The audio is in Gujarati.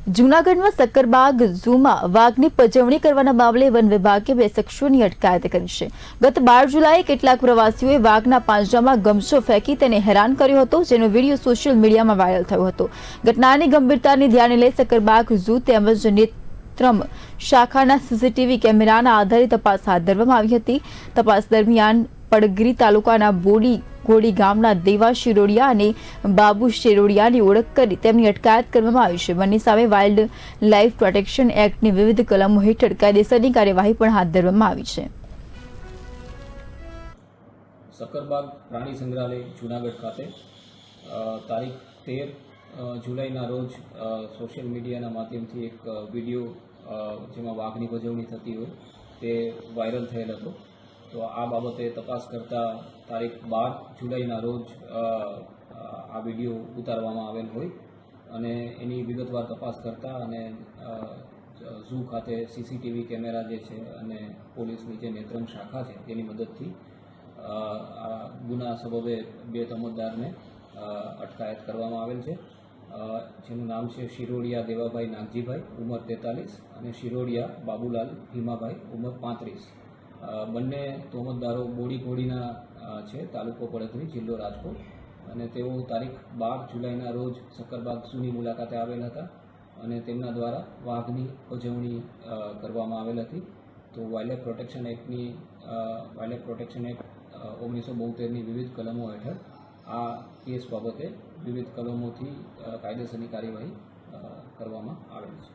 જૂનાગઢમાં સક્કરબાગ ઝૂમાં વાઘની પજવણી કરવાના મામલે વન વિભાગે 2 શખ્સોની અટકાયત કરી છે। ગત 12 જુલાઈએ કેટલાક પ્રવાસીઓએ વાઘના પાંજરામાં ગમછો ફેંકી તેને હેરાન કર્યો હતો, જેનો વિડીયો સોશિયલ મીડિયામાં વાયરલ થયો હતો। ઘટનાની ગંભીરતાને ધ્યાને લઈ સક્કરબાગ ઝૂ તેમજ નેત્રમ શાખાના સીસીટીવી કેમેરાના આધારે તપાસ હાથ ધરવામાં આવી હતી। તપાસ દરમિયાન પડગરી તાલુકાના ઘોડી ગામના દેવા શિરોડિયા અને બાબુ શિરોડિયાની ઓળખ કરી તેમની અટકાયત કરવામાં આવી છે। બંને સામે વાઇલ્ડ લાઇફ પ્રોટેક્શન એક્ટની વિવિધ કલમો હેઠળ કાયદેસરની કાર્યવાહી પણ હાથ ધરવામાં આવી છે। સક્કરબાગ પ્રાણી સંગ્રહાલય જૂનાગઢ ખાતે તારીખ 13 જુલાઈના રોજ સોશિયલ મીડિયાના માધ્યમથી એક વિડીયો જેમાં વાઘની પજવણી થતી હોય તે વાયરલ થયેલ હતો। તો આ બાબતે તપાસ કરતા તારીખ 12 જુલાઈના રોજ આ વિડીયો ઉતારવામાં આવેલ હોય અને એની વિગતવાર તપાસ કરતા અને ઝૂ ખાતે સીસીટીવી કેમેરા જે છે અને પોલીસની જે નેત્રમ શાખા છે તેની મદદથી આ ગુના સબબે 2 તમોદારને અટકાયત કરવામાં આવેલ છે, જેનું નામ છે શિરોડિયા દેવાભાઈ નાગજીભાઈ, ઉંમર 43, અને શિરોડિયા બાબુલાલ ભીમાભાઈ, ઉંમર 35। બંને તોમતદારો ઘોડીના છે, તાલુકો પડગરી, જિલ્લો રાજકોટ, અને તેઓ તારીખ 12 જુલાઈના રોજ સક્કરબાગ ઝૂની મુલાકાતે આવેલ હતા અને તેમના દ્વારા વાઘની પજવણી કરવામાં આવેલ હતી। તો વાઇલ્ડ પ્રોટેક્શન એક્ટ 1972ની વિવિધ કલમો હેઠળ આ કેસ બાબતે વિવિધ કલમોથી કાયદેસરની કાર્યવાહી કરવામાં આવેલ છે।